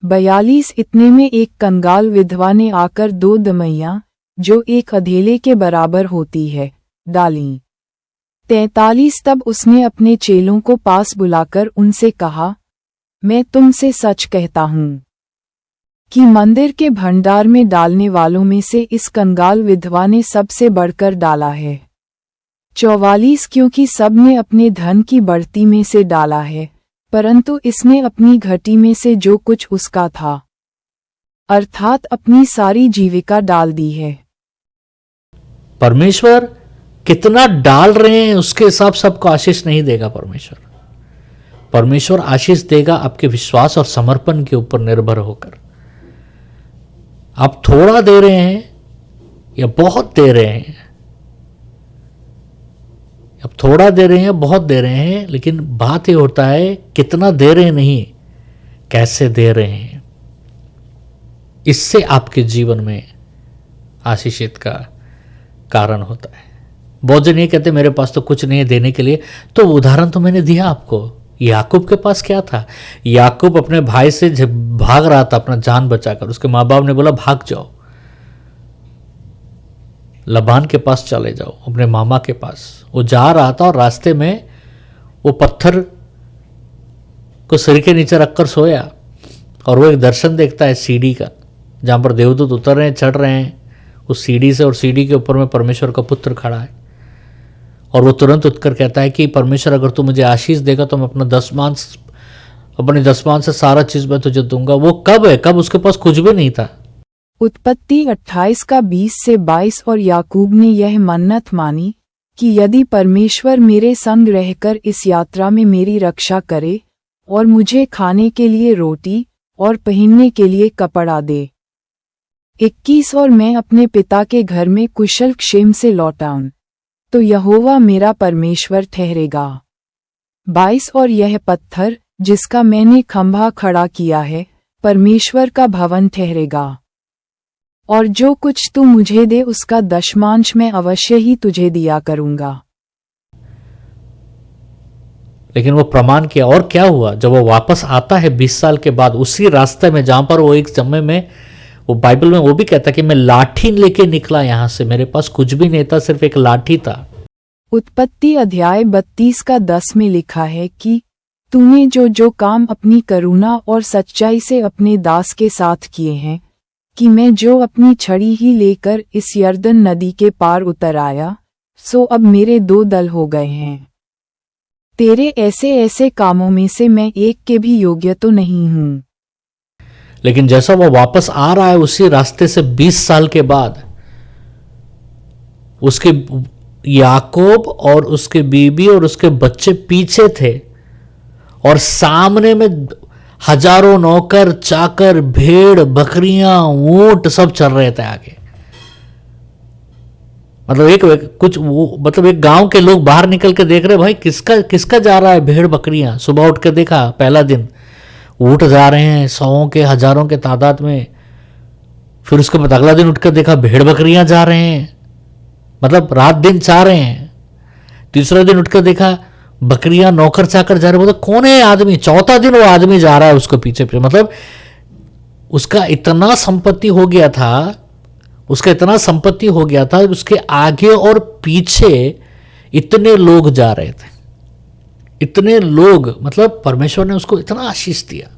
42 इतने में एक कंगाल विधवा ने आकर 2 दमैयाँ, जो एक अधेले के बराबर होती है, डालीं। 43 तब उसने अपने चेलों को पास बुलाकर उनसे कहा, मैं तुमसे सच कहता हूँ कि मंदिर के भंडार में डालने वालों में से इस कंगाल विधवा ने सबसे बढ़कर डाला है। 44 क्योंकि सब ने अपने धन की बढ़ती में से डाला है, परंतु इसने अपनी घटी में से जो कुछ उसका था, अर्थात अपनी सारी जीविका डाल दी है। परमेश्वर कितना डाल रहे हैं उसके हिसाब से आपको आशीष नहीं देगा। परमेश्वर आशीष देगा आपके विश्वास और समर्पण के ऊपर निर्भर होकर। आप थोड़ा दे रहे हैं या बहुत दे रहे हैं, अब थोड़ा दे रहे हैं बहुत दे रहे हैं, लेकिन बात ये होता है कितना दे रहे हैं, नहीं कैसे दे रहे हैं। इससे आपके जीवन में आशीषित का कारण होता है। बहुत जन ये कहते मेरे पास तो कुछ नहीं है देने के लिए, तो उदाहरण तो मैंने दिया आपको। याकूब के पास क्या था? याकूब अपने भाई से जब भाग रहा था अपना जान बचाकर, उसके माँ बाप ने बोला भाग जाओ, लबान के पास चले जाओ, अपने मामा के पास। वो जा रहा था और रास्ते में वो पत्थर को सिर के नीचे रखकर सोया, और वो एक दर्शन देखता है सीढ़ी का, जहाँ पर देवदूत उतर रहे हैं, चढ़ रहे हैं उस सीढ़ी से, और सीढ़ी के ऊपर में परमेश्वर का पुत्र खड़ा है। और वो तुरंत उठकर कहता है कि परमेश्वर अगर तू मुझे आशीष देगा तो मैं अपने दसमांश से सारा चीज मैं तुझे दूंगा। वो कब है? कब उसके पास कुछ भी नहीं था। उत्पत्ति 28 का 20 से 22। और याकूब ने यह मन्नत मानी कि यदि परमेश्वर मेरे संग रहकर इस यात्रा में मेरी रक्षा करे और मुझे खाने के लिए रोटी और पहनने के लिए कपड़ा दे। 21 और मैं अपने पिता के घर में कुशल क्षेम से लौटाऊं, तो यहोवा मेरा परमेश्वर ठहरेगा। 22 और यह पत्थर जिसका मैंने खंभा खड़ा किया है, परमेश्वर का भवन ठहरेगा। और जो कुछ तू मुझे दे उसका दशमांश मैं अवश्य ही तुझे दिया करूंगा। लेकिन वो प्रमाण किया, और क्या हुआ? जब वो वापस आता है 20 साल के बाद, उसी रास्ते में जहां पर वो एक समय में, वो बाइबल में वो भी कहता कि मैं लाठी लेके निकला यहां से, मेरे पास कुछ भी नहीं था, सिर्फ एक लाठी था। उत्पत्ति अध्याय 32 का 10 में लिखा है कि तूने जो काम अपनी करुणा और सच्चाई से अपने दास के साथ किए हैं, कि मैं जो अपनी छड़ी ही लेकर इस यर्दन नदी के पार उतर आया, सो अब मेरे 2 दल हो गए हैं। तेरे ऐसे ऐसे कामों में से मैं एक के भी योग्य तो नहीं हूं। लेकिन जैसा वो वापस आ रहा है उसी रास्ते से 20 साल के बाद, उसके याकूब और उसके बीबी और उसके बच्चे पीछे थे, और सामने में हजारों नौकर चाकर, भेड़ बकरियां, ऊंट सब चल रहे थे आगे। मतलब एक गांव के लोग बाहर निकल के देख रहे, भाई किसका किसका जा रहा है भेड़ बकरियां। सुबह उठ के देखा, पहला दिन ऊंट जा रहे हैं सौों के हजारों के तादाद में। फिर उसके बाद अगला दिन उठकर देखा भेड़ बकरियां जा रहे हैं, मतलब रात दिन चाह रहे हैं। तीसरा दिन उठकर देखा बकरियां नौकर चाकर जा रहे, बोला कौन है आदमी। चौथा दिन वो आदमी जा रहा है उसको पीछे पीछे। मतलब उसका इतना संपत्ति हो गया था, उसके आगे और पीछे इतने लोग जा रहे थे, इतने लोग। मतलब परमेश्वर ने उसको इतना आशीष दिया,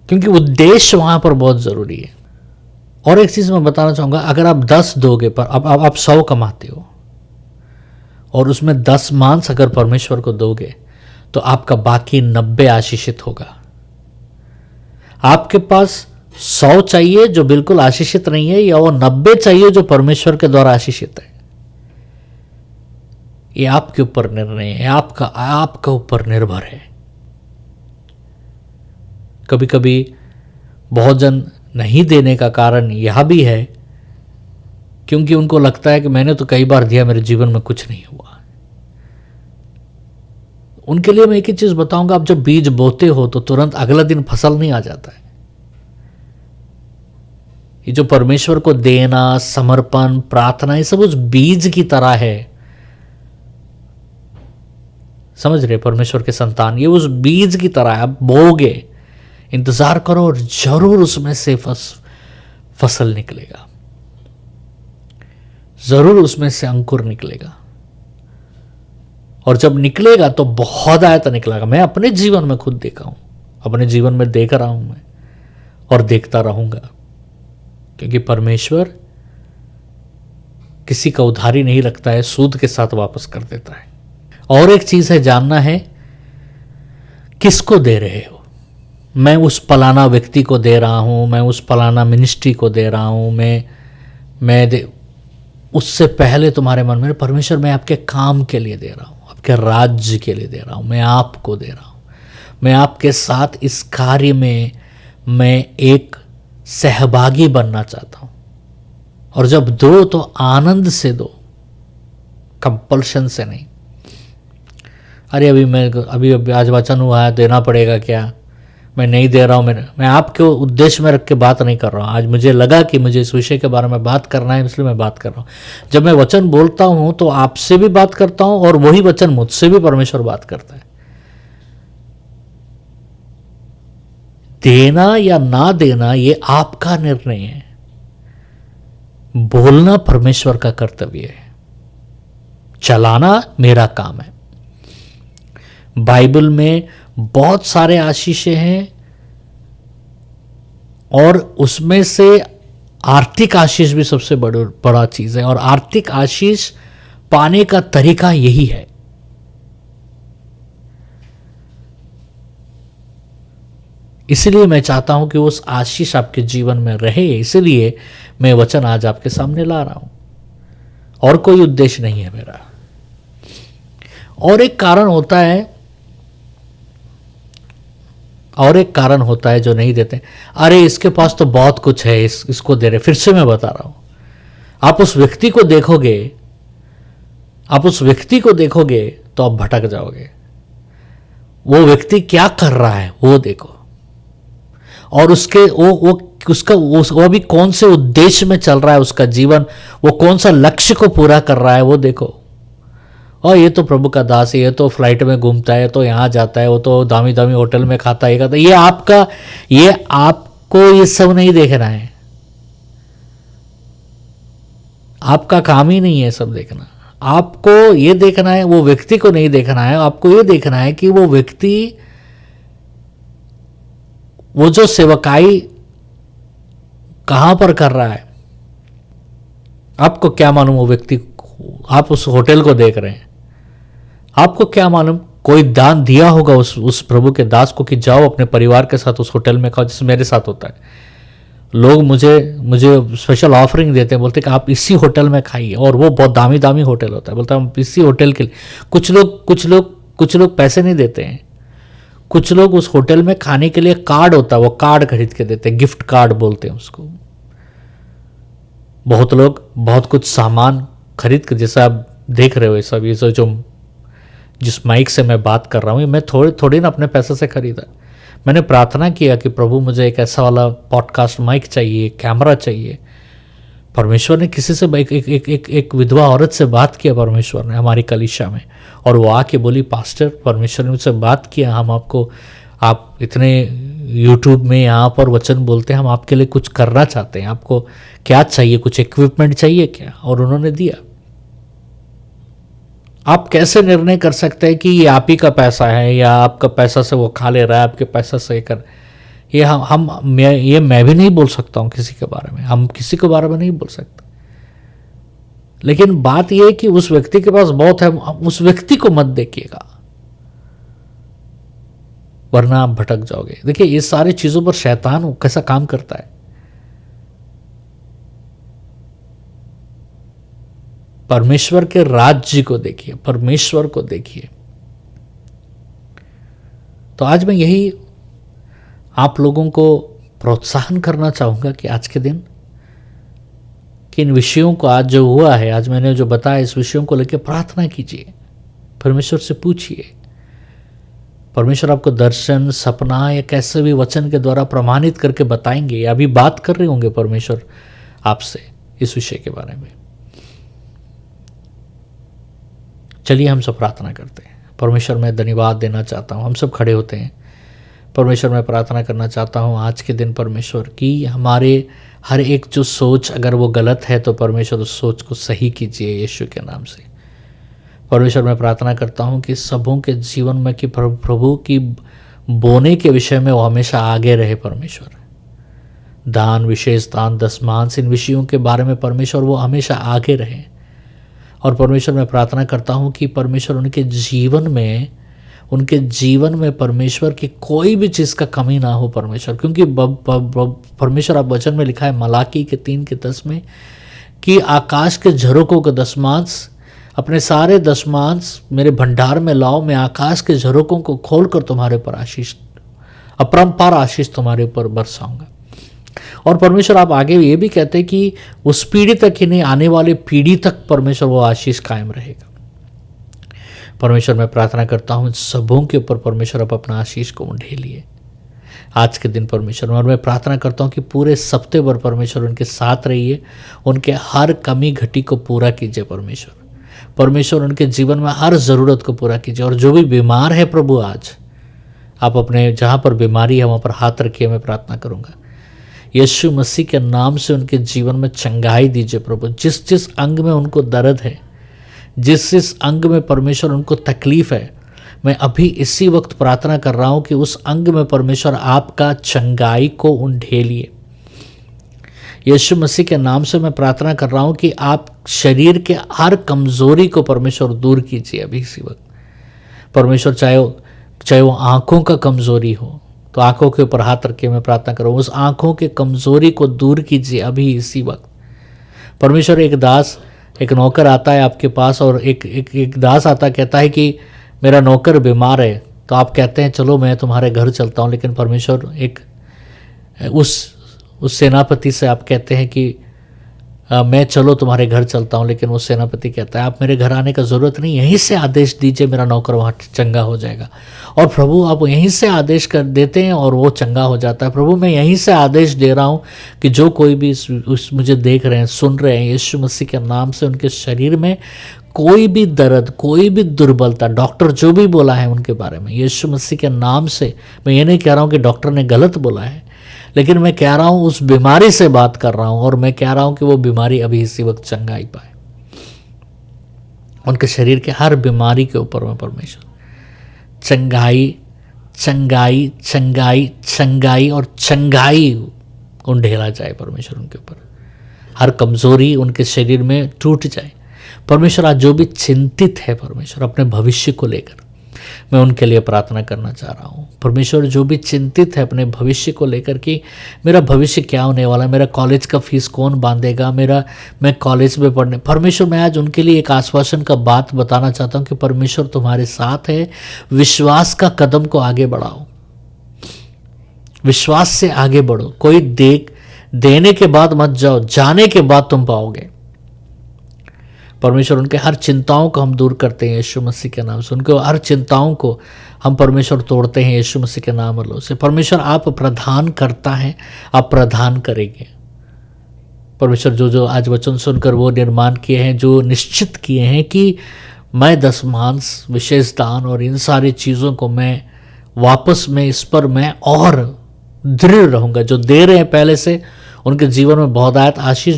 क्योंकि उद्देश्य वहां पर बहुत जरूरी है। और एक चीज मैं बताना चाहूंगा, अगर आप 10 दोगे पर अब आप 100 कमाते हो और उसमें 10 मांस अगर परमेश्वर को दोगे तो आपका बाकी 90 आशीषित होगा। आपके पास 100 चाहिए जो बिल्कुल आशीषित नहीं है, या वो 90 चाहिए जो परमेश्वर के द्वारा आशीषित है। ये आपके ऊपर निर्णय है, आपका ऊपर निर्भर है। कभी कभी बहुत जन नहीं देने का कारण यह भी है क्योंकि उनको लगता है कि मैंने तो कई बार दिया, मेरे जीवन में कुछ नहीं हुआ। उनके लिए मैं एक ही चीज बताऊंगा, आप जब बीज बोते हो तो तुरंत अगला दिन फसल नहीं आ जाता है। ये जो परमेश्वर को देना, समर्पण, प्रार्थना, ये सब उस बीज की तरह है। समझ रहे परमेश्वर के संतान, ये उस बीज की तरह है। आप बोओगे, इंतजार करो और जरूर उसमें से फसल निकलेगा, जरूर उसमें से अंकुर निकलेगा। और जब निकलेगा तो बहुत आयता निकलेगा। मैं अपने जीवन में खुद देखा हूं, अपने जीवन में देख रहा हूं मैं, और देखता रहूंगा, क्योंकि परमेश्वर किसी का उधारी नहीं रखता है, सूद के साथ वापस कर देता है। और एक चीज है, जानना है किसको दे रहे हो। मैं उस फलाना व्यक्ति को दे रहा हूं, मैं उस फलाना मिनिस्ट्री को दे रहा हूं, उससे पहले तुम्हारे मन में परमेश्वर मैं आपके काम के लिए दे रहा हूं, आपके राज्य के लिए दे रहा हूं, मैं आपको दे रहा हूं, मैं आपके साथ इस कार्य में मैं एक सहभागी बनना चाहता हूं। और जब दो तो आनंद से दो, कंपल्शन से नहीं। अरे अभी आज वचन हुआ है देना पड़ेगा क्या, मैं नहीं दे रहा हूं। मैं आपके उद्देश्य में रख के बात नहीं कर रहा हूं। आज मुझे लगा कि मुझे इस विषय के बारे में बात करना है, इसलिए मैं बात कर रहा हूं। जब मैं वचन बोलता हूं तो आपसे भी बात करता हूं, और वही वचन मुझसे भी परमेश्वर बात करता है। देना या ना देना ये आपका निर्णय है, बोलना परमेश्वर का कर्तव्य है, चलाना मेरा काम है। बाइबल में बहुत सारे आशीषें हैं, और उसमें से आर्थिक आशीष भी सबसे बड़ा चीज है। और आर्थिक आशीष पाने का तरीका यही है, इसलिए मैं चाहता हूं कि उस आशीष आपके जीवन में रहे। इसलिए मैं वचन आज आपके सामने ला रहा हूं, और कोई उद्देश्य नहीं है मेरा। और एक कारण होता है जो नहीं देते। अरे इसके पास तो बहुत कुछ है, इसको दे रहे। फिर से मैं बता रहा हूं, आप उस व्यक्ति को देखोगे तो आप भटक जाओगे। वो व्यक्ति क्या कर रहा है वो देखो, और वो अभी कौन से उद्देश्य में चल रहा है उसका जीवन, वो कौन सा लक्ष्य को पूरा कर रहा है वो देखो। और ये तो प्रभु का दास है, ये तो फ्लाइट में घूमता है, तो यहाँ जाता है, वो तो दामी दामी होटल में खाता है, ये आपको ये सब नहीं देखना है। आपका काम ही नहीं है सब देखना। आपको ये देखना है, वो व्यक्ति को नहीं देखना है। आपको ये देखना है कि वो व्यक्ति, वो जो सेवकाई कहां पर कर रहा है। आपको क्या मालूम वो व्यक्ति, आप उस होटल को देख रहे हैं, आपको क्या मालूम कोई दान दिया होगा उस प्रभु के दास को कि जाओ अपने परिवार के साथ उस होटल में खाओ, जैसे मेरे साथ होता है। लोग मुझे मुझे स्पेशल ऑफरिंग देते हैं, बोलते हैं कि आप इसी होटल में खाइए, और वो बहुत दामी दामी होटल होता है, बोलता है हम इसी होटल के लिए। कुछ लोग पैसे नहीं देते हैं, कुछ लोग उस होटल में खाने के लिए कार्ड होता है, वो कार्ड खरीद के देते हैं, गिफ्ट कार्ड बोलते हैं उसको। बहुत लोग बहुत कुछ सामान खरीद कर, जैसा आप देख रहे हो ये सब, ये जो जिस माइक से मैं बात कर रहा हूँ, ये मैं थोड़ी ना अपने पैसे से खरीदा। मैंने प्रार्थना किया कि प्रभु मुझे एक ऐसा वाला पॉडकास्ट माइक चाहिए, कैमरा चाहिए। परमेश्वर ने किसी से एक विधवा औरत से बात किया, परमेश्वर ने हमारी कलीसिया में, और वो आके बोली पास्टर परमेश्वर ने मुझसे बात किया, हम आपको, आप इतने यूट्यूब में यहाँ पर वचन बोलते हैं, हम आपके लिए कुछ करना चाहते हैं, आपको क्या चाहिए, कुछ इक्विपमेंट चाहिए क्या? और उन्होंने दिया। आप कैसे निर्णय कर सकते हैं कि ये आप ही का पैसा है या आपका पैसा से वो खा ले रहा है, आपके पैसा से कर, ये मैं भी नहीं बोल सकता हूँ किसी के बारे में, हम किसी के बारे में नहीं बोल सकते। लेकिन बात यह है कि उस व्यक्ति के पास बहुत है, उस व्यक्ति को मत देखिएगा, वरना आप भटक जाओगे। देखिए ये सारी चीजों पर शैतान कैसा काम करता है। परमेश्वर के राज्य को देखिए, परमेश्वर को देखिए। तो आज मैं यही आप लोगों को प्रोत्साहन करना चाहूंगा कि आज के दिन कि इन विषयों को, आज जो हुआ है, आज मैंने जो बताया, इस विषयों को लेकर प्रार्थना कीजिए, परमेश्वर से पूछिए। परमेश्वर आपको दर्शन, सपना या कैसे भी वचन के द्वारा प्रमाणित करके बताएंगे, या अभी बात कर रहे होंगे परमेश्वर आपसे इस विषय के बारे में। चलिए हम सब प्रार्थना करते हैं। परमेश्वर मैं धन्यवाद देना चाहता हूँ, हम सब खड़े होते हैं। परमेश्वर मैं प्रार्थना करना चाहता हूँ आज के दिन परमेश्वर की हमारे हर एक जो सोच अगर वो गलत है तो परमेश्वर उस सोच को सही कीजिए यीशु के नाम से। परमेश्वर मैं प्रार्थना करता हूँ कि सबों के जीवन में कि प्रभु की बोने के विषय में वो हमेशा आगे रहे। परमेश्वर दान, विशेष दान, दशमांश, इन विषयों के बारे में परमेश्वर वो हमेशा आगे रहे। और परमेश्वर मैं प्रार्थना करता हूँ कि परमेश्वर उनके जीवन में परमेश्वर की कोई भी चीज़ का कमी ना हो परमेश्वर। क्योंकि परमेश्वर आप वचन में लिखा है मलाकी के 3:10 में कि आकाश के झरोकों का दशमांश, अपने सारे दशमांश मेरे भंडार में लाओ, मैं आकाश के झरोकों को खोल कर तुम्हारे पर आशीष, अपरंपार आशीष तुम्हारे ऊपर बरसाऊंगा। और परमेश्वर आप आगे ये भी कहते हैं कि उस पीढ़ी तक ही नहीं, आने वाले पीढ़ी तक परमेश्वर वो आशीष कायम रहेगा। परमेश्वर मैं प्रार्थना करता हूँ सबों के ऊपर परमेश्वर आप अपना आशीष को ढेलिए आज के दिन परमेश्वर। और मैं प्रार्थना करता हूँ कि पूरे सप्ताह भर परमेश्वर उनके साथ रहिए, उनके हर कमी घटी को पूरा कीजिए परमेश्वर उनके जीवन में हर ज़रूरत को पूरा कीजिए। और जो भी बीमार है प्रभु, आज आप अपने जहाँ पर बीमारी है वहाँ पर हाथ रखिए। मैं प्रार्थना करूँगा यीशु मसीह के नाम से उनके जीवन में चंगाई दीजिए प्रभु। जिस जिस अंग में उनको दर्द है, जिस अंग में परमेश्वर उनको तकलीफ है, मैं अभी इसी वक्त प्रार्थना कर रहा हूँ कि उस अंग में परमेश्वर आपका चंगाई को ढेलिए। यीशु मसीह के नाम से मैं प्रार्थना कर रहा हूँ कि आप शरीर के हर कमजोरी को परमेश्वर दूर कीजिए अभी इसी वक्त परमेश्वर। चाहे वो आँखों का कमजोरी हो तो आँखों के ऊपर हाथ रख के मैं प्रार्थना कर रहा हूँ, उस आँखों के कमजोरी को दूर कीजिए अभी इसी वक्त परमेश्वर। एक नौकर आता है आपके पास और एक दास आता कहता है कि मेरा नौकर बीमार है, तो आप कहते हैं चलो मैं तुम्हारे घर चलता हूँ। लेकिन परमेश्वर उस सेनापति से आप कहते हैं कि मैं चलो तुम्हारे घर चलता हूँ, लेकिन वो सेनापति कहता है आप मेरे घर आने का ज़रूरत नहीं, यहीं से आदेश दीजिए, मेरा नौकर वहाँ चंगा हो जाएगा। और प्रभु आप यहीं से आदेश कर देते हैं और वो चंगा हो जाता है। प्रभु मैं यहीं से आदेश दे रहा हूँ कि जो कोई भी मुझे देख रहे हैं, सुन रहे हैं, यीशु मसीह के नाम से उनके शरीर में कोई भी दर्द, कोई भी दुर्बलता, डॉक्टर जो भी बोला है उनके बारे में, यीशु मसीह के नाम से, मैं ये नहीं कह रहा हूँ कि डॉक्टर ने गलत बोला है, लेकिन मैं कह रहा हूं उस बीमारी से बात कर रहा हूं और मैं कह रहा हूं कि वो बीमारी अभी इसी वक्त चंगाई पाए। उनके शरीर के हर बीमारी के ऊपर में परमेश्वर चंगाई चंगाई चंगाई चंगाई और चंगाई ढेला जाए परमेश्वर। उनके ऊपर हर कमजोरी उनके शरीर में टूट जाए परमेश्वर। आज जो भी चिंतित है परमेश्वर अपने भविष्य को लेकर, मैं उनके लिए प्रार्थना करना चाह रहा हूँ। परमेश्वर जो भी चिंतित है अपने भविष्य को लेकर कि मेरा भविष्य क्या होने वाला है, मेरा कॉलेज का फीस कौन बांधेगा, मैं कॉलेज में पढ़ने, परमेश्वर मैं आज उनके लिए एक आश्वासन का बात बताना चाहता हूँ कि परमेश्वर तुम्हारे साथ है। विश्वास का कदम को आगे बढ़ाओ, विश्वास से आगे बढ़ो। कोई देने के बाद मत जाओ, जाने के बाद तुम पाओगे। परमेश्वर उनके हर चिंताओं को हम दूर करते हैं यीशु मसीह के नाम से। उनके हर चिंताओं को हम परमेश्वर तोड़ते हैं यीशु मसीह के नाम से। परमेश्वर आप प्रदान करता है, आप प्रदान करेंगे। परमेश्वर जो आज वचन सुनकर वो निर्माण किए हैं, जो निश्चित किए हैं कि मैं दशमांश, विशेष दान और इन सारी चीज़ों को मैं वापस में इस पर मैं और दृढ़ रहूँगा। जो दे रहे हैं पहले से, उनके जीवन में बहुतायत आशीष,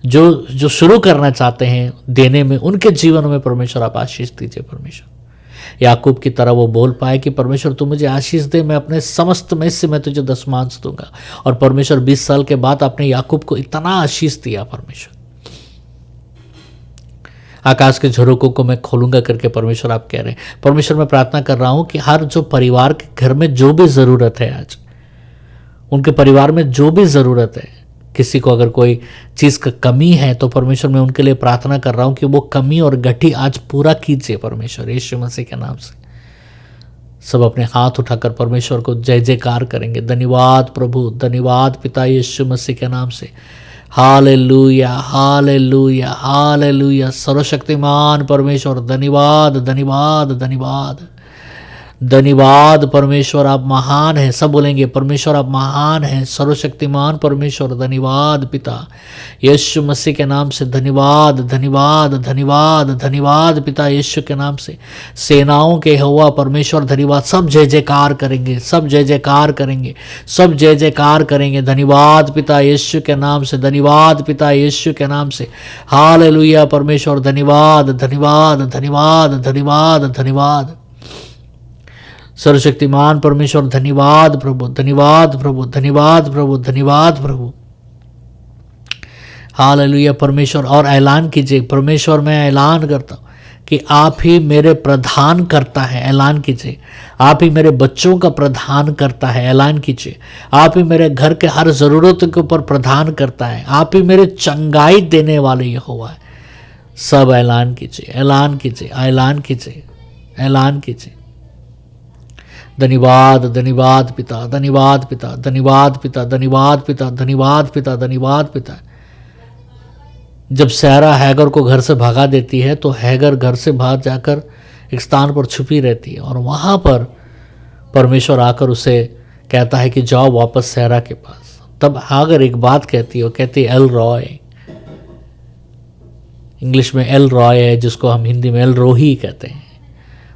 जो शुरू करना चाहते हैं देने में, उनके जीवन में परमेश्वर आप आशीष दीजिए। परमेश्वर याकूब की तरह वो बोल पाए कि परमेश्वर तू मुझे आशीष दे, मैं अपने समस्त में से मैं तुझे दशमांश दूंगा। और परमेश्वर 20 साल के बाद आपने याकूब को इतना आशीष दिया। परमेश्वर आकाश के झरोकों को मैं खोलूंगा करके परमेश्वर आप कह रहे हैं। परमेश्वर मैं प्रार्थना कर रहा हूं कि हर जो परिवार के घर में जो भी ज़रूरत है, आज उनके परिवार में जो भी ज़रूरत है, किसी को अगर कोई चीज़ का कमी है तो परमेश्वर मैं उनके लिए प्रार्थना कर रहा हूं कि वो कमी और गठी आज पूरा कीजिए परमेश्वर यीशु मसीह के नाम से। सब अपने हाथ उठाकर परमेश्वर को जय जयकार करेंगे। धन्यवाद प्रभु, धन्यवाद पिता यीशु मसीह के नाम से। Hallelujah, hallelujah, hallelujah. सर्वशक्तिमान परमेश्वर धन्यवाद, धन्यवाद, धन्यवाद, धन्यवाद। परमेश्वर आप महान हैं। सब बोलेंगे परमेश्वर आप महान हैं। सर्वशक्तिमान परमेश्वर धन्यवाद पिता यीशु मसीह के नाम से। धन्यवाद, धन्यवाद, धन्यवाद, धन्यवाद पिता यीशु के नाम से। सेनाओं के यहोवा परमेश्वर धन्यवाद। सब जय जयकार करेंगे, सब जय जयकार करेंगे, सब जय जयकार करेंगे। धन्यवाद पिता यीशु के नाम से, धन्यवाद पिता यीशु के नाम से। हालेलुया परमेश्वर धन्यवाद, धन्यवाद, धन्यवाद, धन्यवाद, धन्यवाद। सर्वशक्तिमान परमेश्वर धन्यवाद प्रभु, धन्यवाद प्रभु, धन्यवाद प्रभु, धन्यवाद प्रभु। हालेलुया परमेश्वर। और ऐलान कीजिए, परमेश्वर मैं ऐलान करता हूँ कि आप ही मेरे प्रधान करता है। ऐलान कीजिए, आप ही मेरे बच्चों का प्रधान करता है। ऐलान कीजिए, आप ही मेरे घर के हर ज़रूरत के ऊपर प्रधान करता है। आप ही मेरे चंगाई देने वाले यहोवा है। सब ऐलान कीजिए, ऐलान कीजिए, ऐलान कीजिए, ऐलान कीजिए। धन्यवाद, धन्यवाद पिता, धन्यवाद पिता, धन्यवाद पिता, धन्यवाद पिता, धन्यवाद पिता, धन्यवाद पिता। जब सारा हैगर को घर से भगा देती है तो हैगर घर से बाहर जाकर एक स्थान पर छुपी रहती है और वहाँ पर परमेश्वर आकर उसे कहता है कि जाओ वापस सारा के पास। तब हैगर एक बात कहती है, वो कहती है एल रॉय। इंग्लिश में एल रॉय है, जिसको हम हिंदी में एल रोही कहते हैं।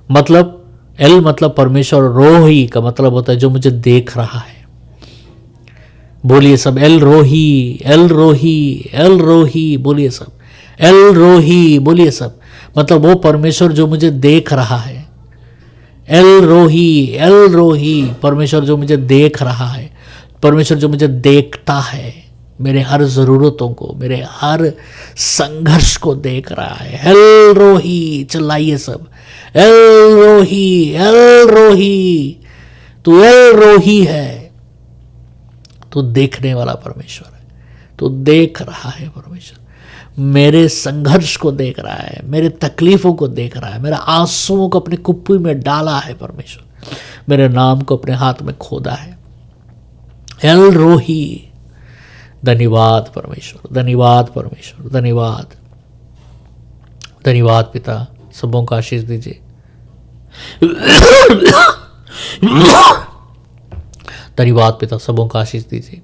मतलब एल मतलब परमेश्वर, रोही का मतलब होता है जो मुझे देख रहा है। बोलिए सब एल रोही, एल रोही, एल रोही, बोलिए सब एल रोही, बोलिए सब। मतलब वो परमेश्वर जो मुझे देख रहा है। एल रोही, एल रोही, परमेश्वर जो मुझे देख रहा है, परमेश्वर जो मुझे देखता है, मेरे हर ज़रूरतों को, मेरे हर संघर्ष को देख रहा है। एल रोही, चिल्लाइए सब एल रोही, एल रोही। तू एल रोही है, तू देखने वाला परमेश्वर है, तू देख रहा है। परमेश्वर मेरे संघर्ष को देख रहा है, मेरे तकलीफों को देख रहा है, मेरे आंसुओं को अपने कुप्पी में डाला है। परमेश्वर मेरे नाम को अपने हाथ में खोदा है। एल रोही, धन्यवाद परमेश्वर, धन्यवाद परमेश्वर, धन्यवाद, धन्यवाद पिता। सबों को आशीष दीजिए। धन्यवाद पिता, सबों को आशीष दीजिए।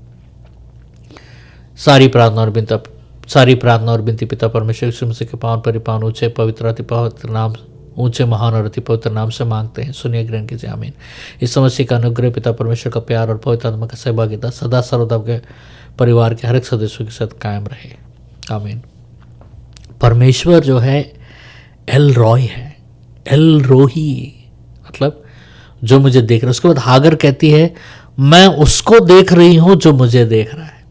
सारी प्रार्थना और विनती पिता परमेश्वर यीशु मसीह के पावन परिपावन ऊंचे पवित्र अति पवित्र नाम, ऊंचे महान और अति पवित्र नाम से मांगते हैं। सुनिए, ग्रहण कीजिए, आमीन। इस समस्या का अनुग्रह पिता परमेश्वर का प्यार और पवित्र आत्मा का सहभागिता सदा सर्वदा के परिवार के हर एक सदस्यों के साथ कायम रहे, आमीन। परमेश्वर जो है एल रॉय है, एल रोही, मतलब जो मुझे देख रहा है। उसके बाद हागर कहती है मैं उसको देख रही हूं जो मुझे देख रहा है।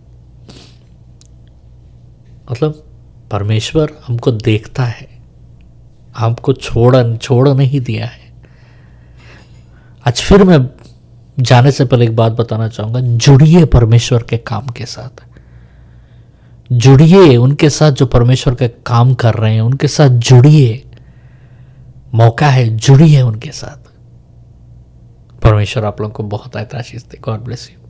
मतलब परमेश्वर हमको देखता है, हमको छोड़ नहीं दिया है। आज फिर मैं जाने से पहले एक बात बताना चाहूंगा, जुड़िए परमेश्वर के काम के साथ, जुड़िए उनके साथ जो परमेश्वर के काम कर रहे हैं, उनके साथ जुड़िए। मौका है, जुड़िए उनके साथ। परमेश्वर आप लोगों को बहुत आशीष दे। God bless you.